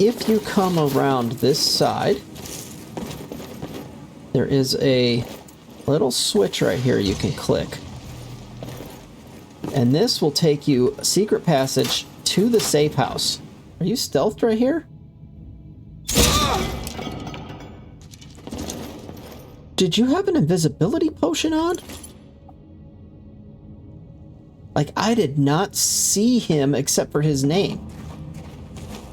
if you come around this side, there is a little switch right here you can click. And this will take you a secret passage to the safe house. Are you stealthed right here? Did you have an invisibility potion on? Like, I did not see him except for his name.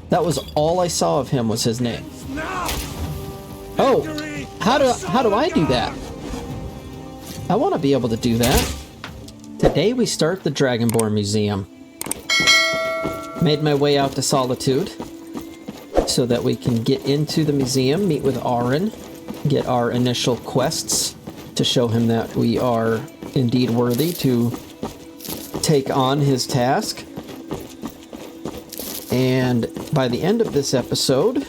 That was all I saw of him, was his name. Oh, how do I do that? I want to be able to do that. Today we start the Dragonborn Museum. Made my way out to Solitude so that we can get into the museum, meet with Auron, get our initial quests to show him that we are indeed worthy to take on his task. And by the end of this episode,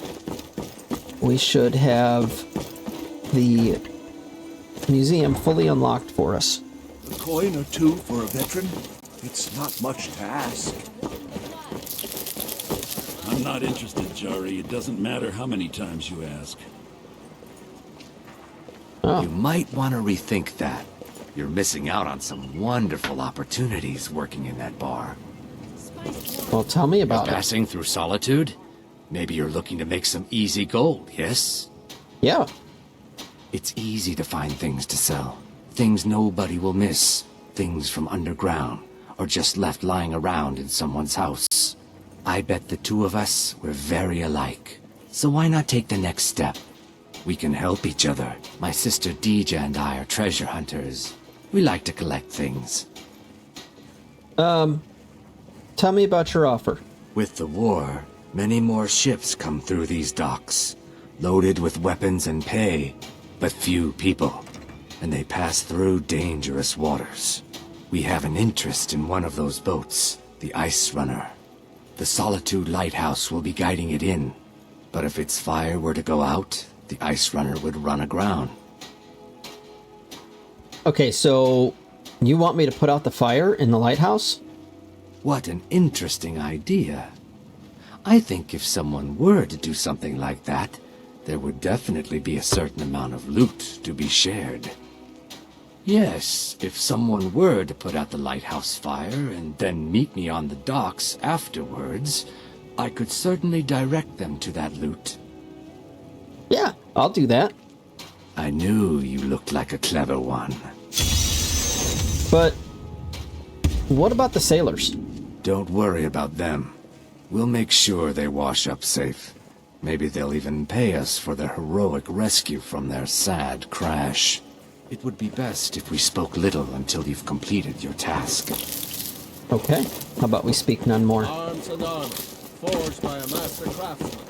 we should have the museum fully unlocked for us. A coin or two for a veteran? It's not much to ask. I'm not interested, Jari. It doesn't matter how many times you ask. Oh. You might want to rethink that. You're missing out on some wonderful opportunities working in that bar. Well, tell me about it. Passing through Solitude? Maybe you're looking to make some easy gold, yes? Yeah. It's easy to find things to sell. Things nobody will miss. Things from underground, or just left lying around in someone's house. I bet the two of us were very alike. So why not take the next step? We can help each other. My sister Deeja and I are treasure hunters. We like to collect things. Tell me about your offer. With the war, many more ships come through these docks, loaded with weapons and pay, but few people, and they pass through dangerous waters. We have an interest in one of those boats, the Ice Runner. The Solitude Lighthouse will be guiding it in, but if its fire were to go out, the Ice Runner would run aground. Okay, so you want me to put out the fire in the lighthouse? What an interesting idea. I think if someone were to do something like that, there would definitely be a certain amount of loot to be shared. Yes, if someone were to put out the lighthouse fire and then meet me on the docks afterwards, I could certainly direct them to that loot. Yeah, I'll do that. I knew you looked like a clever one. But what about the sailors? Don't worry about them. We'll make sure they wash up safe. Maybe they'll even pay us for their heroic rescue from their sad crash. It would be best if we spoke little until you've completed your task. Okay, how about we speak none more? Arms and armor, forged by a master craftsman.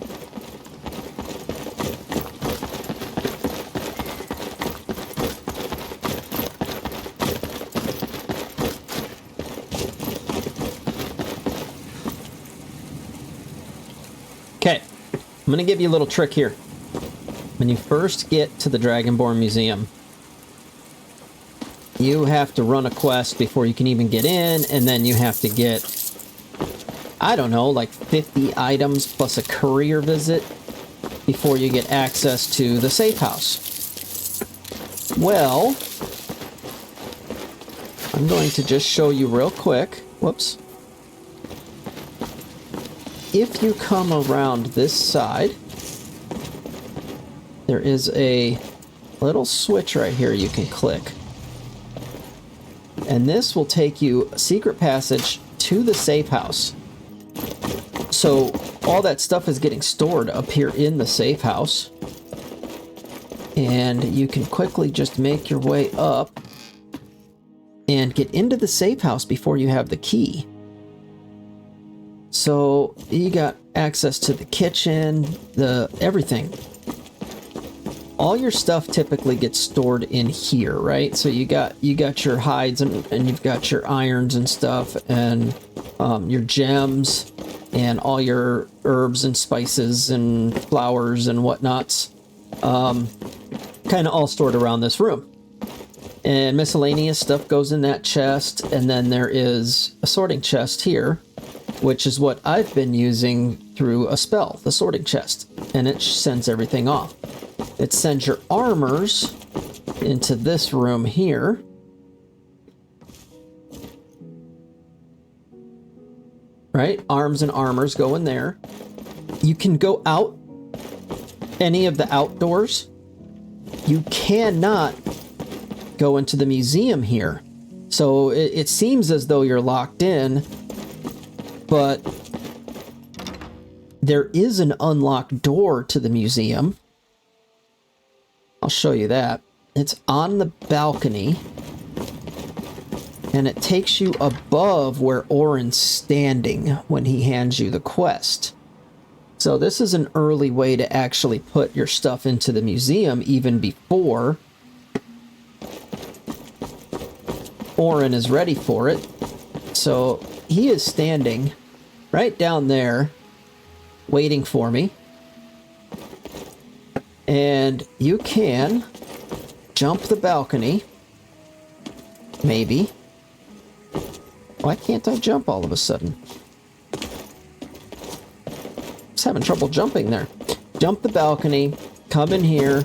Okay, I'm going to give you a little trick here. When you first get to the Dragonborn Museum, you have to run a quest before you can even get in, and then you have to get, I don't know, like 50 items plus a courier visit before you get access to the safe house. Well, I'm going to just show you real quick. Whoops. If you come around this side, there is a little switch right here you can click. And this will take you a secret passage to the safe house. So all that stuff is getting stored up here in the safe house. And you can quickly just make your way up and get into the safe house before you have the key. So you got access to the kitchen, everything. All your stuff typically gets stored in here, right? So you got your hides and you've got your irons and stuff, and your gems and all your herbs and spices and flowers and whatnots, kind of all stored around this room. And miscellaneous stuff goes in that chest, and then there is a sorting chest here, which is what I've been using through a spell, the sorting chest, and it sends everything off. It sends your armors into this room here. Right? Arms and armors go in there. You can go out any of the outdoors. You cannot go into the museum here. So it seems as though you're locked in, but there is an unlocked door to the museum. I'll show you that. It's on the balcony, and it takes you above where Orin's standing when he hands you the quest. So this is an early way to actually put your stuff into the museum even before Orin is ready for it. So he is standing right down there waiting for me. And you can jump the balcony. Maybe. Why can't I jump all of a sudden? Just having trouble jumping there. Jump the balcony, come in here,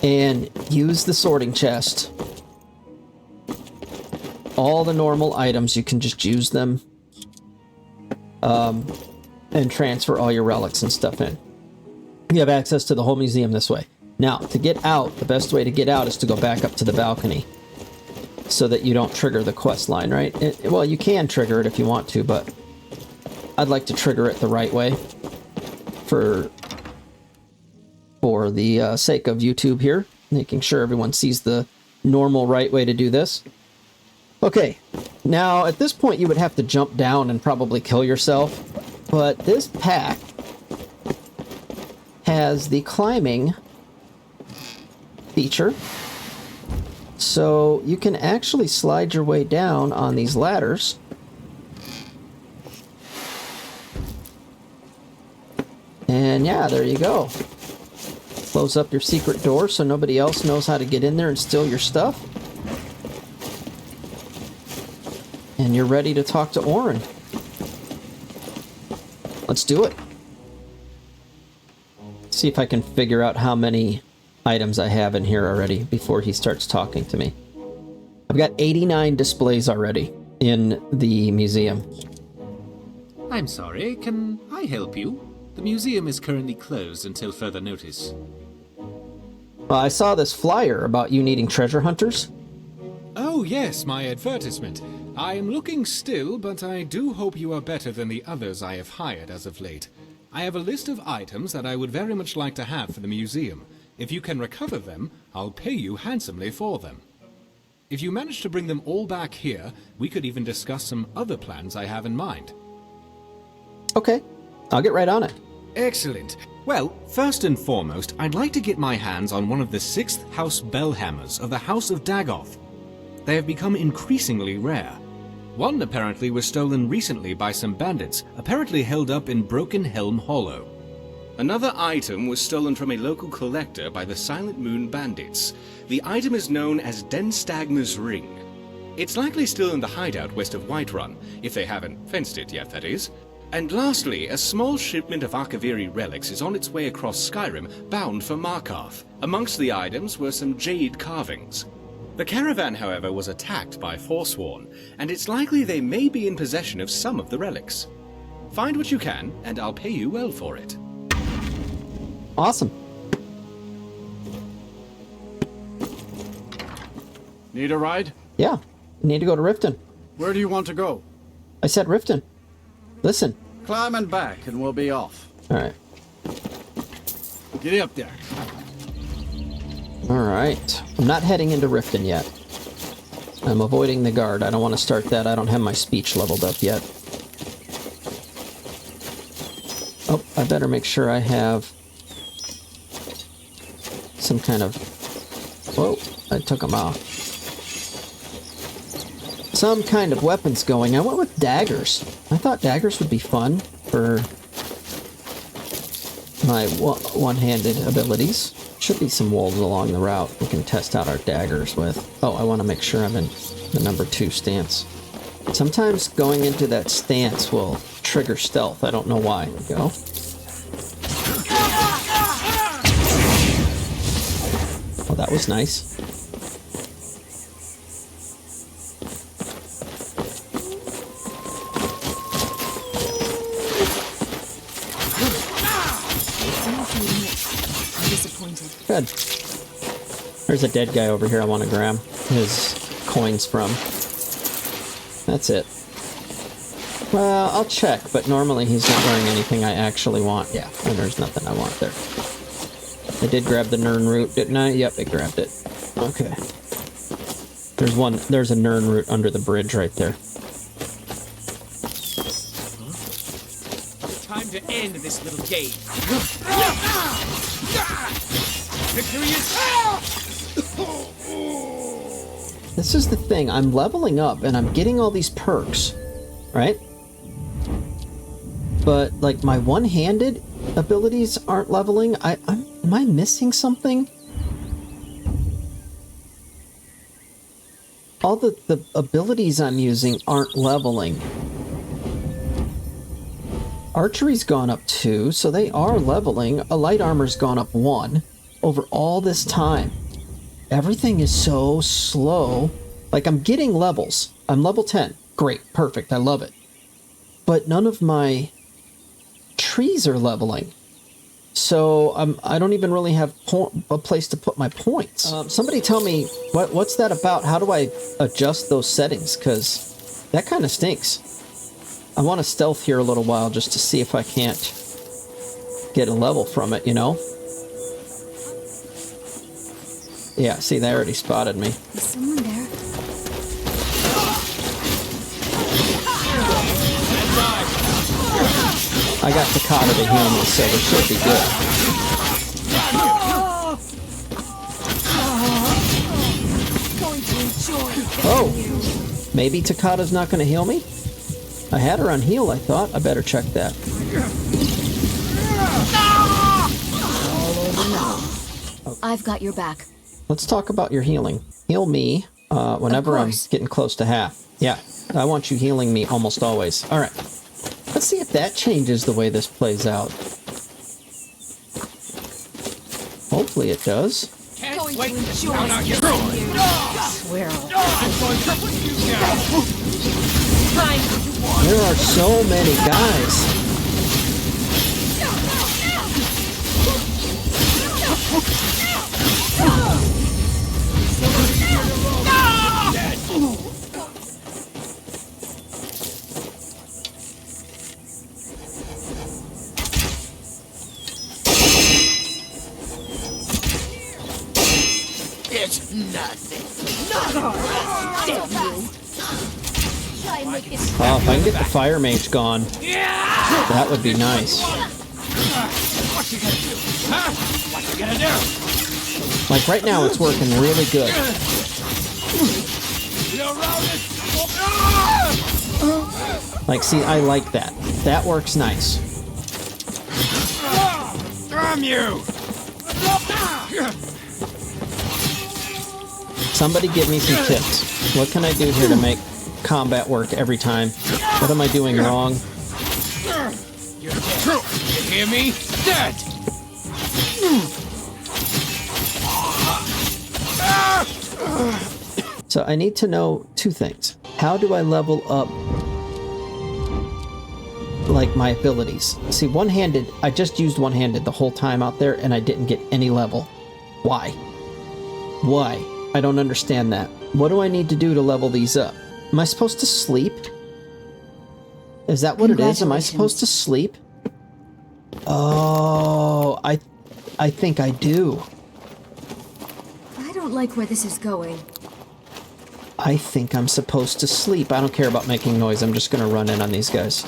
and use the sorting chest. All the normal items, you can just use them. And transfer all your relics and stuff in. You have access to the whole museum this way. Now, to get out, the best way to get out is to go back up to the balcony. So that you don't trigger the quest line, right? Well, you can trigger it if you want to, but I'd like to trigger it the right way. For the sake of YouTube here. Making sure everyone sees the normal right way to do this. Okay, now at this point you would have to jump down and probably kill yourself. But this pack has the climbing feature. So you can actually slide your way down on these ladders. And yeah, there you go. Close up your secret door so nobody else knows how to get in there and steal your stuff. And you're ready to talk to Orin. Let's do it. See if I can figure out how many items I have in here already before he starts talking to me. I've got 89 displays already in the museum. I'm sorry, can I help you? The museum is currently closed until further notice. Well, I saw this flyer about you needing treasure hunters. Oh yes, my advertisement. I am looking still, but I do hope you are better than the others I have hired as of late. I have a list of items that I would very much like to have for the museum. If you can recover them, I'll pay you handsomely for them. If you manage to bring them all back here, we could even discuss some other plans I have in mind. Okay, I'll get right on it. Excellent. Well, first and foremost, I'd like to get my hands on one of the 6th House Bellhammers of the House of Dagoth. They have become increasingly rare. One apparently was stolen recently by some bandits, apparently held up in Broken Helm Hollow. Another item was stolen from a local collector by the Silent Moon Bandits. The item is known as Denstagma's Ring. It's likely still in the hideout west of Whiterun, if they haven't fenced it yet, that is. And lastly, a small shipment of Akaviri relics is on its way across Skyrim, bound for Markarth. Amongst the items were some jade carvings. The caravan, however, was attacked by Forsworn, and it's likely they may be in possession of some of the relics. Find what you can, and I'll pay you well for it. Awesome. Need a ride? Yeah, need to go to Riften. Where do you want to go? I said Riften. Listen. Climb and back and we'll be off. Alright. Get up there. Alright. I'm not heading into Riften yet. I'm avoiding the guard. I don't want to start that. I don't have my speech leveled up yet. Oh, I better make sure I have some kind of... Whoa, I took them off. Some kind of weapons going. I went with daggers. I thought daggers would be fun for my one-handed abilities. Should be some wolves along the route we can test out our daggers with. Oh, I want to make sure I'm in the number 2 stance. Sometimes going into that stance will trigger stealth. I don't know why. There we go. that was nice. I'm disappointed. Good. There's a dead guy over here I want to grab his coins from. That's it. Well, I'll check, but normally he's not wearing anything I actually want. Yeah, and there's nothing I want there. I did grab the Nern root, didn't I? Yep, it grabbed it. Okay. There's a Nern root under the bridge right there. Time to end this little game. Victory is... This is the thing, I'm leveling up and I'm getting all these perks, right? But, like, my one-handed abilities aren't leveling. Am I missing something? All the abilities I'm using aren't leveling. Archery's gone up 2, so they are leveling. A light armor's gone up 1 over all this time. Everything is so slow. Like, I'm getting levels. I'm level 10. Great. Perfect. I love it. But none of my trees are leveling. So I don't even really have a place to put my points. Somebody tell me, what's that about? How do I adjust those settings? Because that kind of stinks. I want to stealth here a little while just to see if I can't get a level from it, you know? Yeah, see, they already spotted me. Is someone there? I got Takata to heal me, so it should be good. Oh! Maybe Takata's not going to heal me? I had her on heal, I thought. I better check that. I've got your back. Let's talk about your healing. Heal me whenever I'm getting close to half. Yeah, I want you healing me almost always. All right. Let's see if that changes the way this plays out. Hopefully it does. Can't wait to enjoy your Swirl. I'm going to put you down. There are so many guys. It's nothing. Oh, if I can get the fire mage gone, that would be nice. What you gonna do? Huh? What you gonna do? Like right now, it's working really good. Like, see, I like that. That works nice. Damn you! Somebody give me some tips. What can I do here to make combat work every time? What am I doing wrong? You're dead. You hear me? Dead! So I need to know two things. How do I level up, like, my abilities? See, one-handed, I just used one-handed the whole time out there and I didn't get any level. Why? Why? I don't understand that. What do I need to do to level these up? Am I supposed to sleep? Is that what it is? Am I supposed to sleep? Oh, I think I do. I don't like where this is going. I think I'm supposed to sleep. I don't care about making noise. I'm just gonna run in on these guys.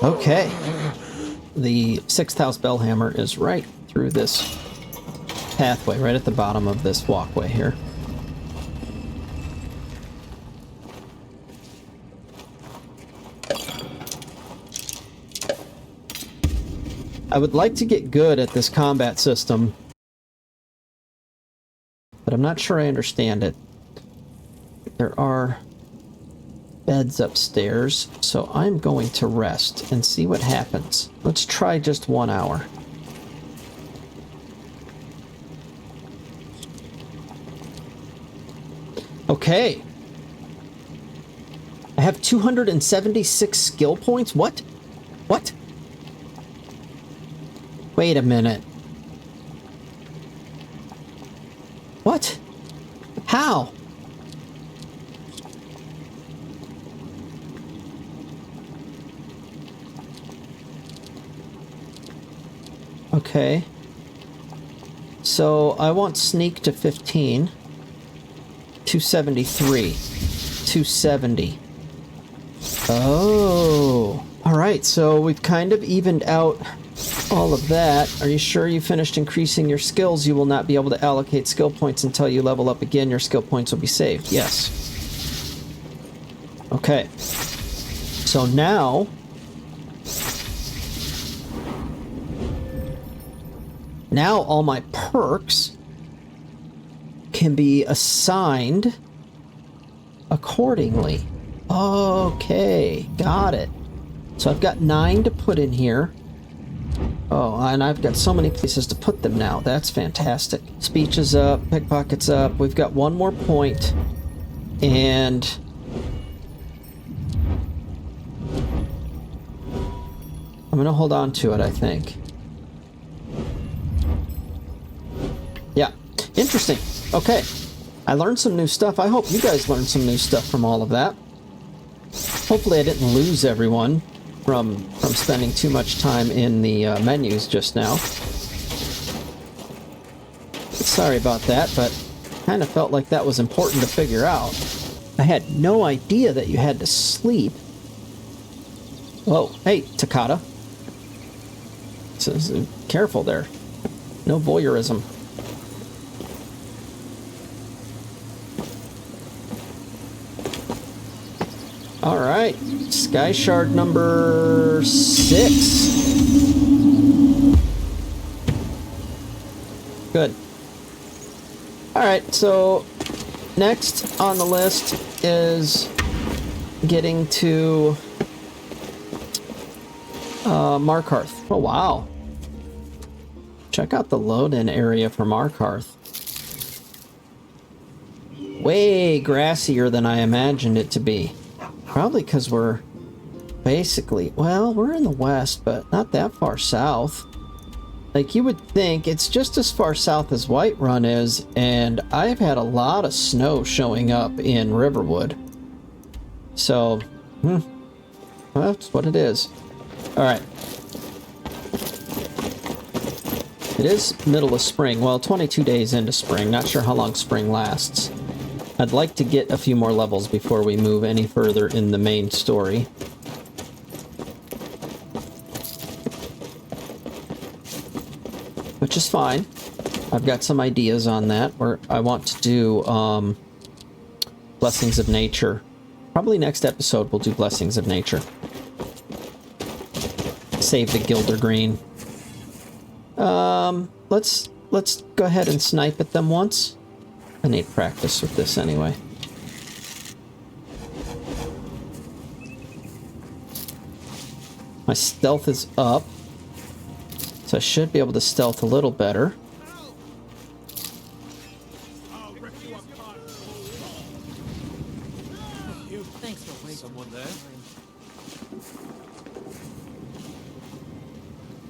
Okay. The 6th house Bellhammer is right through this pathway, right at the bottom of this walkway here. I would like to get good at this combat system, but I'm not sure I understand it. There are beds upstairs, so I'm going to rest and see what happens. Let's try just 1 hour. Okay. I have 276 skill points? What? What? Wait a minute. What? How? Okay. So I want sneak to 15. 273. 270. Oh. Alright, so we've kind of evened out all of that. Are you sure you finished increasing your skills? You will not be able to allocate skill points until you level up again. Your skill points will be saved. Yes. Okay. So now... now all my perks can be assigned accordingly. Okay, got it. So I've got 9 to put in here. Oh, and I've got so many places to put them now. That's fantastic. Speech is up, pickpocket's up. We've got 1 more point, and I'm gonna hold on to it, I think. Yeah, interesting. Okay, I learned some new stuff. I hope you guys learned some new stuff from all of that. Hopefully I didn't lose everyone from spending too much time in the menus just now. Sorry about that, but kind of felt like that was important to figure out. I had no idea that you had to sleep. Whoa, hey, Takata. So, careful there. No voyeurism. Alright, Sky Shard number 6. Good. Alright, so next on the list is getting to Markarth. Oh, wow. Check out the load-in area for Markarth. Way grassier than I imagined it to be. Probably because we're basically, well, we're in the west, but not that far south. Like, you would think it's just as far south as Whiterun is, and I've had a lot of snow showing up in Riverwood. So, well, that's what it is. Alright. It is middle of spring. Well, 22 days into spring. Not sure how long spring lasts. I'd like to get a few more levels before we move any further in the main story. Which is fine. I've got some ideas on that, where I want to do Blessings of Nature. Probably next episode we'll do Blessings of Nature. Save the Gilder Green. Let's go ahead and snipe at them once. I need practice with this anyway. My stealth is up, so I should be able to stealth a little better. Thanks for waiting. Someone there?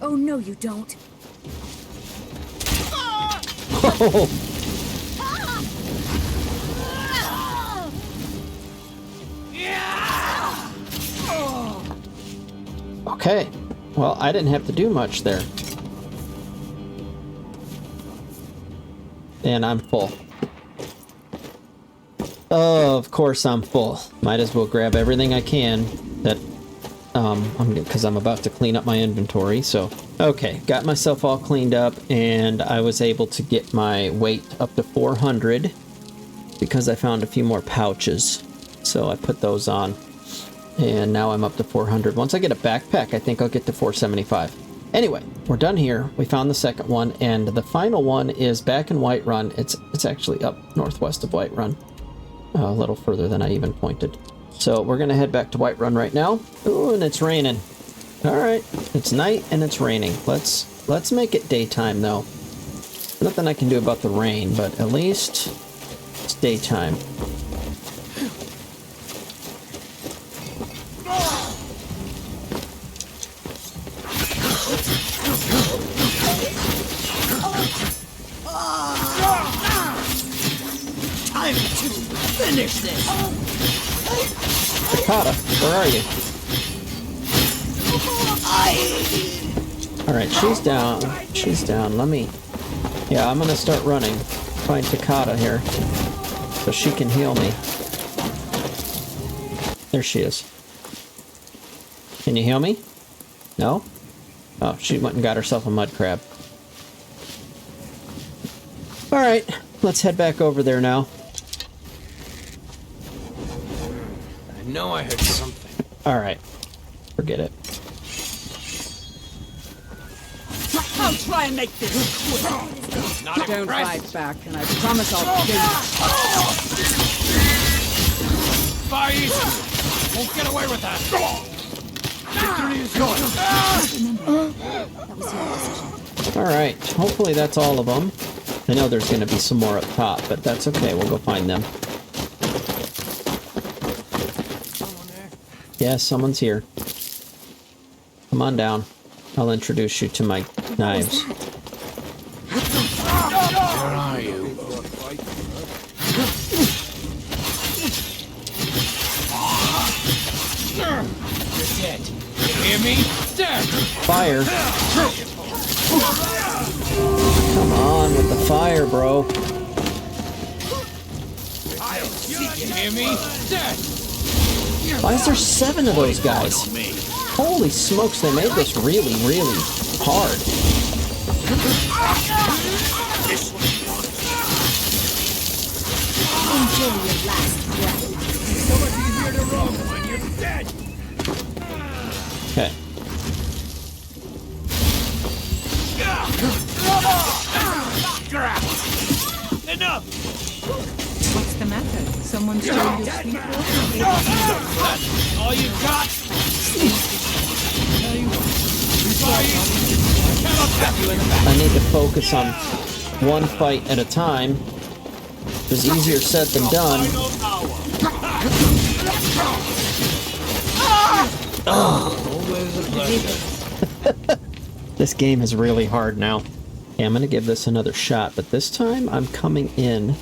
Oh, no, you don't. Oh! Okay, well, I didn't have to do much there. And I'm full. Of course I'm full. Might as well grab everything I can that because I'm about to clean up my inventory. So, okay, got myself all cleaned up, and I was able to get my weight up to 400 because I found a few more pouches. So I put those on, and now I'm up to 400. Once I get a backpack, I think I'll get to 475. Anyway, we're done here. We found the second one, and the final one is back in Whiterun. It's actually up northwest of Whiterun, a little further than I even pointed. So we're gonna head back to Whiterun right now. Ooh, and it's raining. All right, it's night and it's raining. Let's make it daytime though. Nothing I can do about the rain, but at least it's daytime. Time to finish this. Takata, where are you? Alright, she's down. She's down. Yeah, I'm gonna start running. Find Takata here. So she can heal me. There she is. Can you heal me? No? Oh, she went and got herself a mud crab. Alright, let's head back over there now. I know I heard something. Alright. Forget it. I'll try and make this quick. Don't fight back, and I promise I'll kill you. Fire easy! Won't get away with that! Victory is yours! Alright, hopefully that's all of them. I know there's going to be some more up top, but that's okay. We'll go find them. Yeah, someone's here. Come on down. I'll introduce you to my knives. Where are you? You're dead. You hear me? Dead! Fire! Come on with the fire, bro. You hear me? Dead! Why is there 7 of those guys? Holy smokes, they made this really, really hard. Enjoy your last breath. So much easier to roam when you're dead. Okay. Enough! What's the matter? Someone stole your sweet water? All you got? I need to focus on one fight at a time. It's easier said than done. This game is really hard now. Okay, I'm going to give this another shot, but this time I'm coming in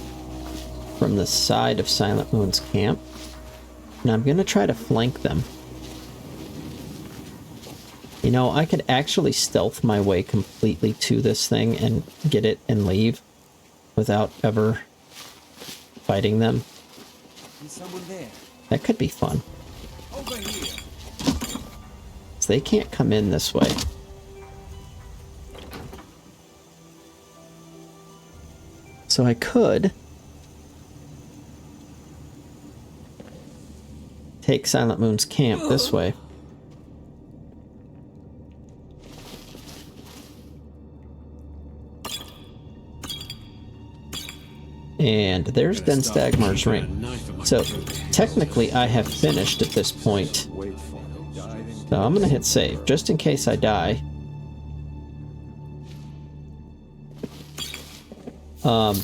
from the side of Silent Moon's camp, and I'm going to try to flank them. You know, I could actually stealth my way completely to this thing and get it and leave without ever fighting them. Is someone there? That could be fun. Over here. So they can't come in this way. So I could take Silent Moon's camp this way. And there's Den Stagmar's ring. So technically I have finished at this point. So I'm gonna hit save, just in case I die.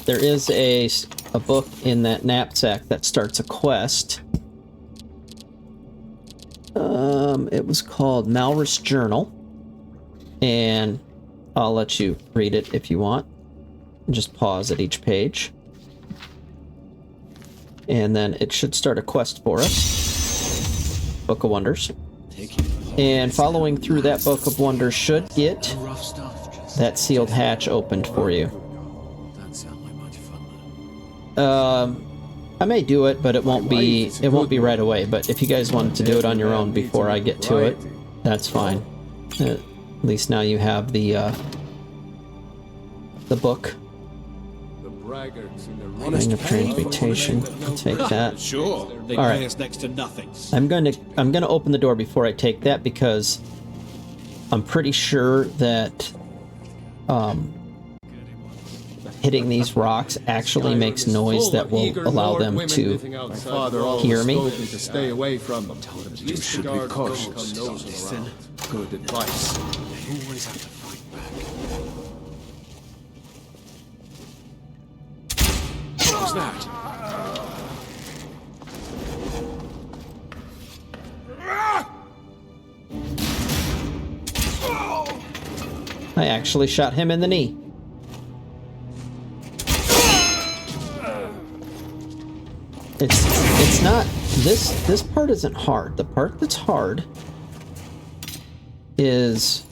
There is a book in that knapsack that starts a quest. It was called Malrus Journal. And I'll let you read it if you want. Just pause at each page. And then it should start a quest for us. Book of Wonders. And following through that Book of Wonders should get that sealed hatch opened for you. I may do it, but it won't be right away. But if you guys wanted to do it on your own before I get to it, that's fine. At least now you have the book. Ring of Transmutation. I'll take that. Sure, they All pay right. us next to nothing. I'm gonna open the door before I take that because I'm pretty sure that hitting these rocks actually makes noise that will allow them to hear me. To stay away from them. You should be cautious. Listen. Good advice. They always have to fight back. What was that? I actually shot him in the knee. It's not this part isn't hard. The part that's hard is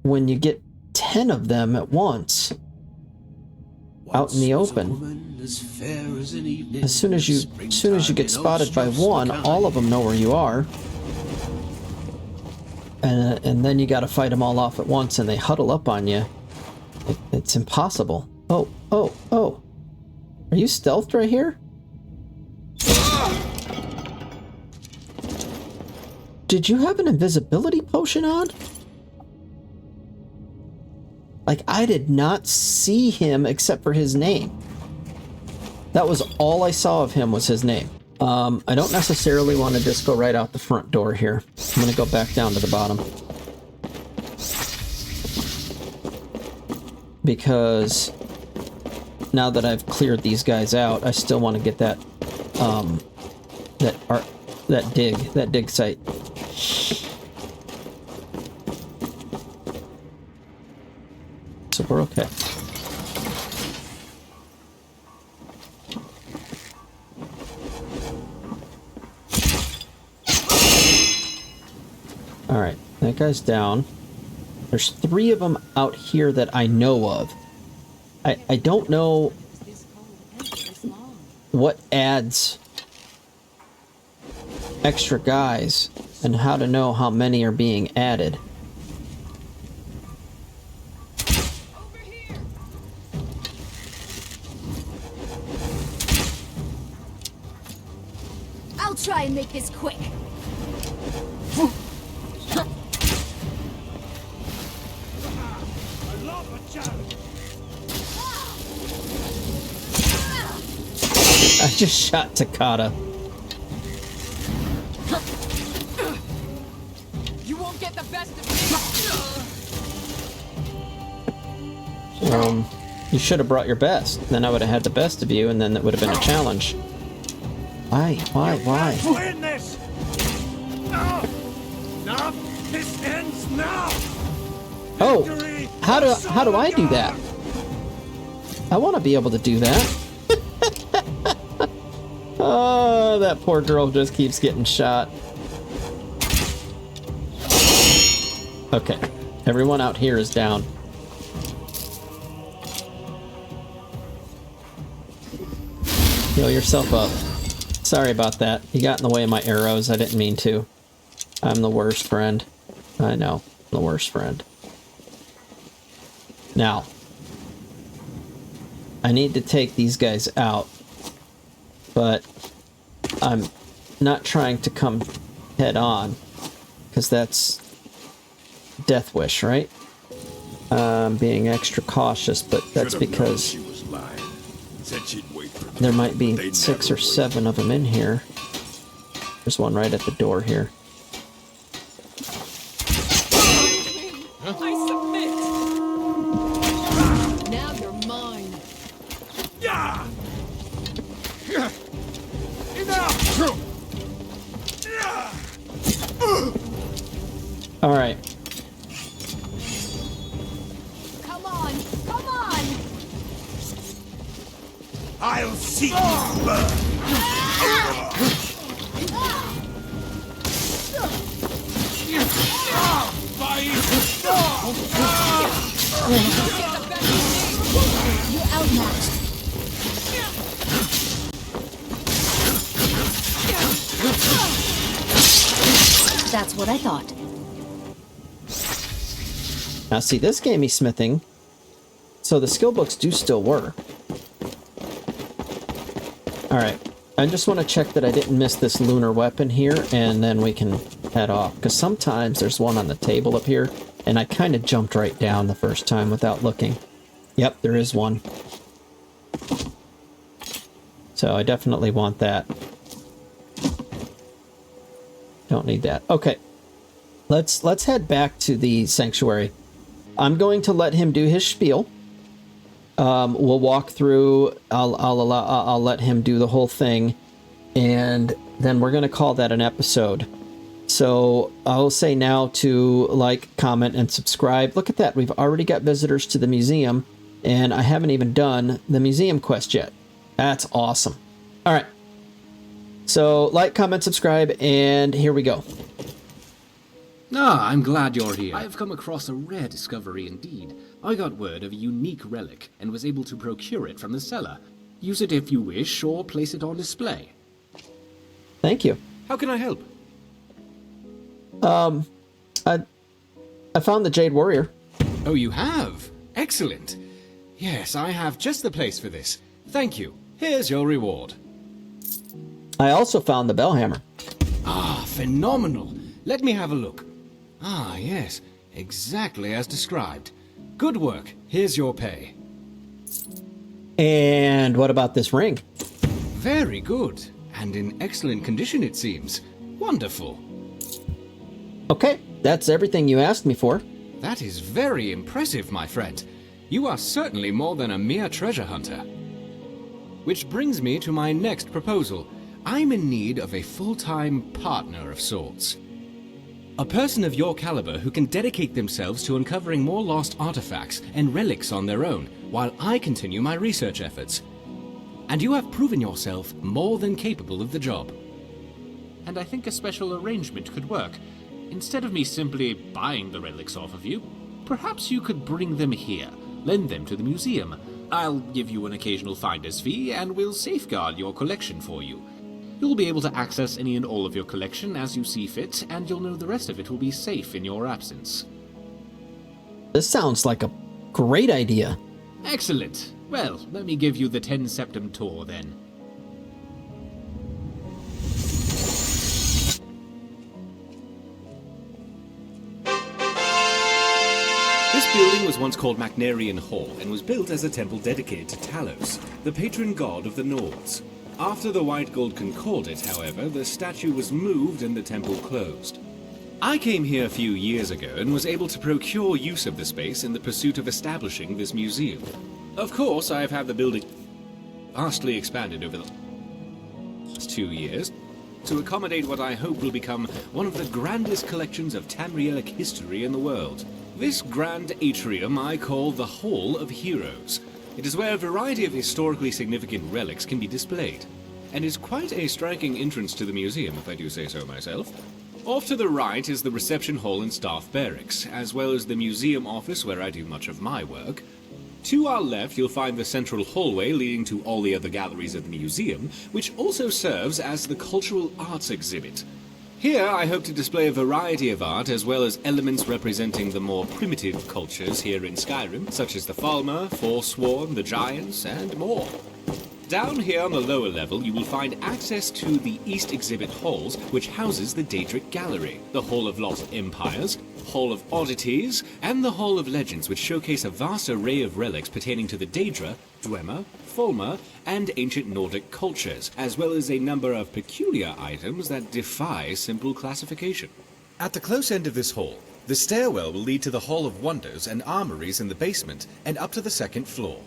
when you get 10 of them at once out in the open. As soon as you get spotted by one, all of them know where you are. And then you got to fight them all off at once, and they huddle up on you. It's impossible. Oh! Are you stealthed right here? Did you have an invisibility potion on? Like, I did not see him except for his name. That was all I saw of him was his name. I don't necessarily want to just go right out the front door here. I'm going to go back down to the bottom. Because now that I've cleared these guys out, I still want to get that that dig site. So we're okay. Alright, that guy's down. There's 3 of them out here that I know of. I don't know what adds extra guys and how to know how many are being added. I'll try and make this quick. I just shot Takata. You won't get the best of me. You should have brought your best. Then I would have had the best of you, and then that would have been a challenge. Why? Win this! No! No! This ends now! Oh, how do I do that? I want to be able to do that. Oh, that poor girl just keeps getting shot. Okay, everyone out here is down. Heal yourself up. Sorry about that. You got in the way of my arrows. I didn't mean to. I'm the worst friend. I know, I'm the worst friend. Now, I need to take these guys out, but I'm not trying to come head on, because that's Death Wish, right? I'm being extra cautious, but that's because there might be 6 or 7 of them in here. There's one right at the door here. I submit. Now you're mine. All right. Come on! Come on! I'll see you burn! You're outmatched. That's what I thought. Now see, this gave me smithing, so the skill books do still work. Alright, I just want to check that I didn't miss this lunar weapon here, and then we can head off. Because sometimes there's one on the table up here, and I kind of jumped right down the first time without looking. Yep, there is one. So I definitely want that. Don't need that. Okay. Let's head back to the sanctuary. I'm going to let him do his spiel. We'll walk through. I'll let him do the whole thing, and then we're going to call that an episode. So I'll say now to like, comment, and subscribe. Look at that. We've already got visitors to the museum, and I haven't even done the museum quest yet. That's awesome. All right. So like, comment, subscribe, and here we go. Ah, I'm glad you're here. I've come across a rare discovery indeed. I got word of a unique relic and was able to procure it from the cellar. Use it if you wish, or place it on display. Thank you. How can I help? I found the Jade Warrior. Oh, you have? Excellent. Yes, I have just the place for this. Thank you. Here's your reward. I also found the Bellhammer. Ah, phenomenal. Let me have a look. Ah, yes. Exactly as described. Good work. Here's your pay. And what about this ring? Very good. And in excellent condition, it seems. Wonderful. Okay, that's everything you asked me for. That is very impressive, my friend. You are certainly more than a mere treasure hunter. Which brings me to my next proposal. I'm in need of a full-time partner of sorts. A person of your caliber who can dedicate themselves to uncovering more lost artifacts and relics on their own, while I continue my research efforts. And you have proven yourself more than capable of the job. And I think a special arrangement could work. Instead of me simply buying the relics off of you, perhaps you could bring them here, lend them to the museum. I'll give you an occasional finder's fee, and we'll safeguard your collection for you. You'll be able to access any and all of your collection as you see fit, and you'll know the rest of it will be safe in your absence. This sounds like a great idea. Excellent. Well, let me give you the 10 Septem tour then. This building was once called Macnarian Hall and was built as a temple dedicated to Talos, the patron god of the Nords. After the White Gold Concordat, however, the statue was moved and the temple closed. I came here a few years ago and was able to procure use of the space in the pursuit of establishing this museum. Of course, I have had the building vastly expanded over the last 2 years to accommodate what I hope will become one of the grandest collections of Tamrielic history in the world. This grand atrium I call the Hall of Heroes. It is where a variety of historically significant relics can be displayed, and is quite a striking entrance to the museum, if I do say so myself. Off to the right is the reception hall and staff barracks, as well as the museum office where I do much of my work. To our left, you'll find the central hallway leading to all the other galleries of the museum, which also serves as the cultural arts exhibit. Here, I hope to display a variety of art, as well as elements representing the more primitive cultures here in Skyrim, such as the Falmer, Forsworn, the Giants, and more. Down here on the lower level, you will find access to the East Exhibit Halls, which houses the Daedric Gallery, the Hall of Lost Empires, Hall of Oddities, and the Hall of Legends, which showcase a vast array of relics pertaining to the Daedra, Dwemer, Falmer, and ancient Nordic cultures, as well as a number of peculiar items that defy simple classification. At the close end of this hall, the stairwell will lead to the Hall of Wonders and armories in the basement, and up to the second floor.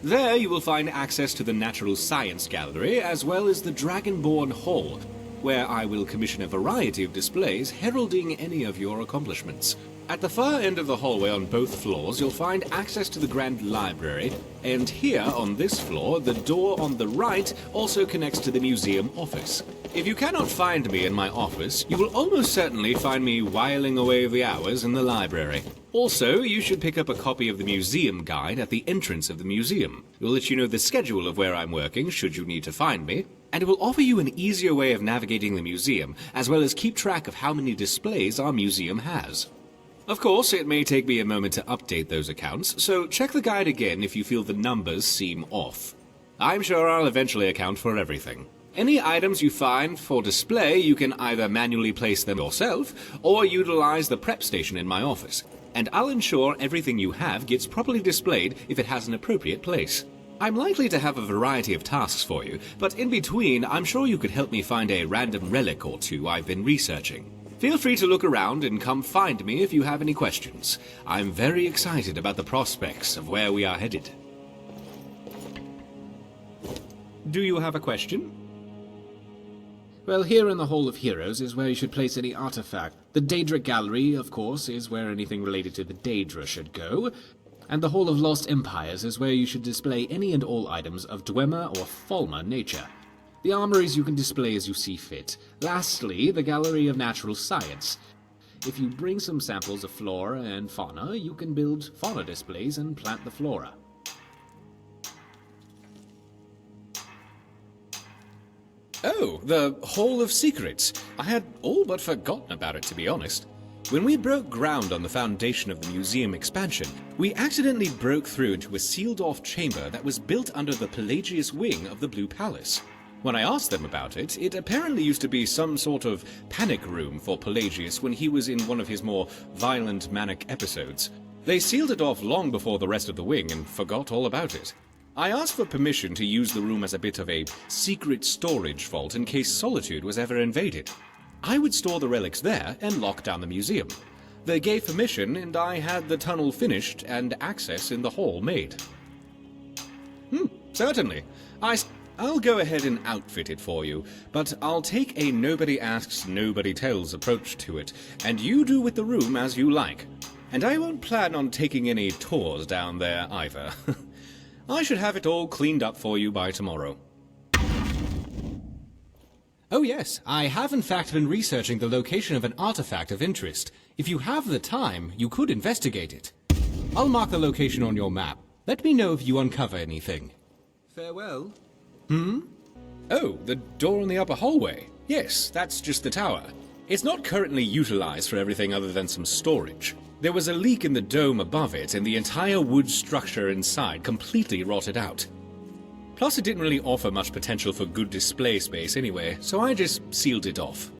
There you will find access to the Natural Science Gallery, as well as the Dragonborn Hall, where I will commission a variety of displays heralding any of your accomplishments. At the far end of the hallway on both floors, you'll find access to the Grand Library, and here on this floor, the door on the right also connects to the museum office. If you cannot find me in my office, you will almost certainly find me whiling away the hours in the library. Also, you should pick up a copy of the museum guide at the entrance of the museum. It will let you know the schedule of where I'm working should you need to find me. and it will offer you an easier way of navigating the museum, as well as keep track of how many displays our museum has. Of course, it may take me a moment to update those accounts, so check the guide again if you feel the numbers seem off. I'm sure I'll eventually account for everything. Any items you find for display, you can either manually place them yourself, or utilize the prep station in my office, and I'll ensure everything you have gets properly displayed if it has an appropriate place. I'm likely to have a variety of tasks for you, but in between, I'm sure you could help me find a random relic or two I've been researching. Feel free to look around and come find me if you have any questions. I'm very excited about the prospects of where we are headed. Do you have a question? Well, here in the Hall of Heroes is where you should place any artifact. The Daedra Gallery, of course, is where anything related to the Daedra should go. And the Hall of Lost Empires is where you should display any and all items of Dwemer or Falmer nature. The armories you can display as you see fit. Lastly, the Gallery of Natural Science. If you bring some samples of flora and fauna, you can build fauna displays and plant the flora. Oh, the Hall of Secrets. I had all but forgotten about it, to be honest. When we broke ground on the foundation of the museum expansion, we accidentally broke through into a sealed-off chamber that was built under the Pelagius wing of the Blue Palace. When I asked them about it, it apparently used to be some sort of panic room for Pelagius when he was in one of his more violent manic episodes. They sealed it off long before the rest of the wing and forgot all about it. I asked for permission to use the room as a bit of a secret storage vault in case Solitude was ever invaded. I would store the relics there and lock down the museum. They gave permission and I had the tunnel finished and access in the hall made. Certainly. I'll go ahead and outfit it for you, but I'll take a nobody asks, nobody tells approach to it, and you do with the room as you like. And I won't plan on taking any tours down there either. I should have it all cleaned up for you by tomorrow. Oh yes, I have in fact been researching the location of an artifact of interest. If you have the time, you could investigate it. I'll mark the location on your map. Let me know if you uncover anything. Farewell. Oh, the door in the upper hallway. Yes, that's just the tower. It's not currently utilized for everything other than some storage. There was a leak in the dome above it, and the entire wood structure inside completely rotted out. Plus, it didn't really offer much potential for good display space anyway, so I just sealed it off.